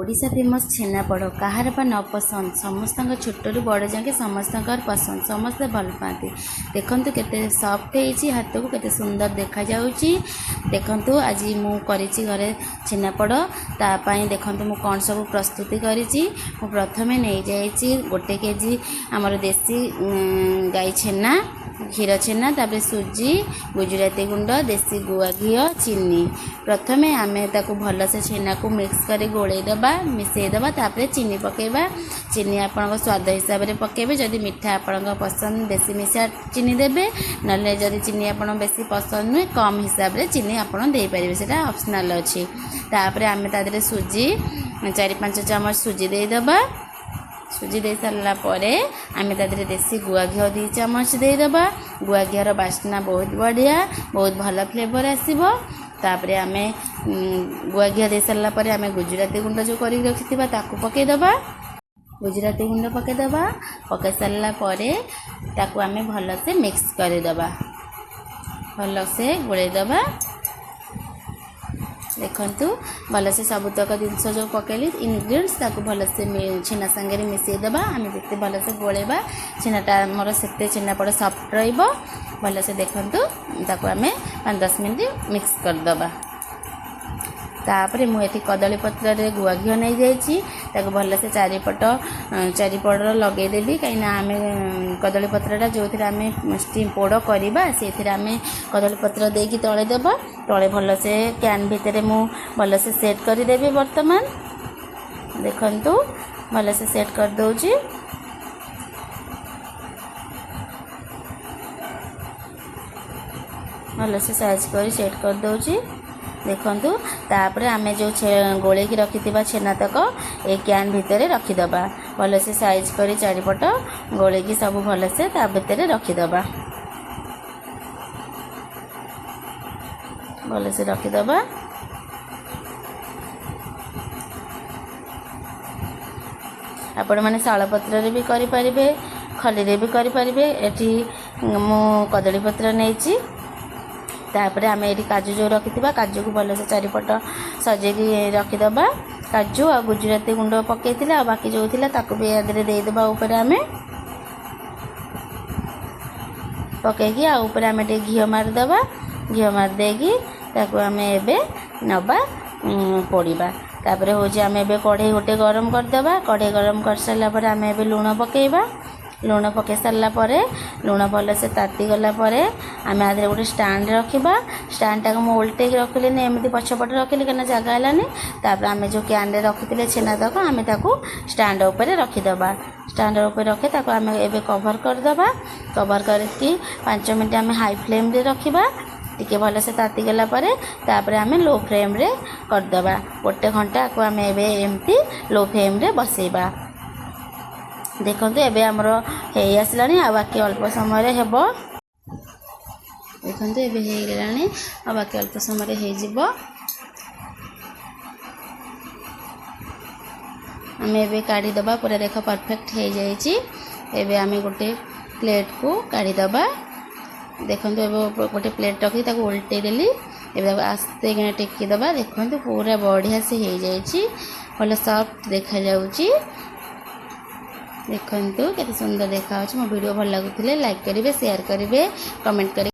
Odisha famous छेनापोड़ कहार पा न पसंद समस्त छोट रु बड़ जाके समस्त पसंद समस्ते भल पाती। देखु केते सफ्ट होती हाथ को केते सुंदर देखा जाउची। देखु आज मु करिछि घरे छेनापोड़ तापाई देखु मु कौन सब प्रस्तुति करिछि। मु प्रथमे नहीं जाइछि 1 केजी आमर देसी गाई छेना क्षीर छेना तापर सुजी गुजराती गुंड देसी गुआ घी चीनी। प्रथमे आमे ताकू भल से छेना को मिक्स कर गोलैदबा मिसईदबा तापर चीनी पकेबा। चीनी आपण स्वाद हिसाब से पकेबे। जदि मीठा आपण पसंद बेसी मिसा चीनी देबे नले जदि चीनी आपण बेसी पसंद नुहे कम हिसाब से चीनी आपण दे पारिबे सेटा ऑप्शनल अछि। तापर आमे तादरे सुजी 4-5 चम्मच सुजी देदबा। सुजी दे सारा पर आम तादरे देसी गुआ घी 2 चम्मच देदबा। गुआ घीर बास्ना बहुत बढ़िया बहुत भल फ्लेवर आसब। तापर आम गुआ घी दे सारा पर आम गुजराती गुंड जो कर रखिथिबा ताकू पकेदबा। गुजराती गुंड पकेदबा पके सारा पर ताकू आम भल से मिक्स करदबा भल से गोलैदबा। देखु भल से सबुतक जिनस जो पकेली इनग्रेडिएंट्स ताकू भल से छेना सांगे मिसईदबा। आम जिते भल से गोलेबा छेनाटा मोर से छेनापोड़ सफ्ट रहिबो भल से। देखु ताकू आम 5-10 मिनट मिक्स करदबा। तापर मुझे कदली पत्र रे गुआ घी नहीं जाइए भल से चारिपट लगेदेवी कहीं आम कदली पत्रटा जो आम स्टीम पोड़ करवा से आम कदली पत्र देकी तले देव तले भल से कैन भितर मु भल से सेट करदेवी। वर्तमान देखु भल से सेट कर दौची। भल से साइज कर सेट कर दौची। देखु तापर आम जो गोले की रखि छेना तक ए कैन भितर रखीदबा भल से साइज कर चारिपट गोले की सब भल से ता भितर रखीदबा भल से रखीदबा। आपण मैंने शाल पत्र भी करें खली भी करें। एटी मु कदली पत्र नहीं तापर आम ये काजू जो रखी काजू को भल से चारिपट सजेकी रखीदबा। काजू आ गुजराती गुंड पकई बाकी जो ताकू भी आदि देदबा ऊपर आम पकईकी आपर आम घी मारिदबा। घी मारिदेकी ताकू आम एबे नबा पोड़ीबा। तापर हूँ आम ए कढ़ई गोटे गरम करदबा। कढ़ई गरम कर सारा पर आम ए लुण पकेबा। लुण पके सारा पर लुण भल से ताती गला पर आम आदि गोटे स्टाण्ड रखा। स्टाण्ड टाक मुझे उल्टे रखिले एमती पछपटे रखिली कहीं जगह है। तापर आम जो कैन रखी छेना तक आम ताकू स्टाण्ड उपर रखीदबा। स्टाण्ड उपर रखे ताकू आम ए कवर करदबा। कवर करके 5 मिनट आम हाई फ्लेम रे रखा। टिके भल से ताती गला पर तापर आम लो फ्लेम रे करदबा। 1 घंटा को आम एमती लो फ्लेम रे बसैबा। देखु एबे आमर हो आसला आ बाकी अल्प समय हेब। देखु एबे हो गलानी आ बाकी अल्प समय हो आम एबे काढ़ीदबा। पूरा देख परफेक्ट हो जाइए। एबे आम गोटे प्लेट को काढ़ीदबा। देखु एबे गोटे प्लेट रखी ताको उल्टे देली एबे आस्ते किना टेकीदबा। देखु पूरा बढ़िया से हो जाइए भल सॉफ्ट देखा जाउची। देखु केते सुंदर देखा मो वीडियो भल लगुले लाइक करेंगे शेयर करेंगे कमेंट करेंगे।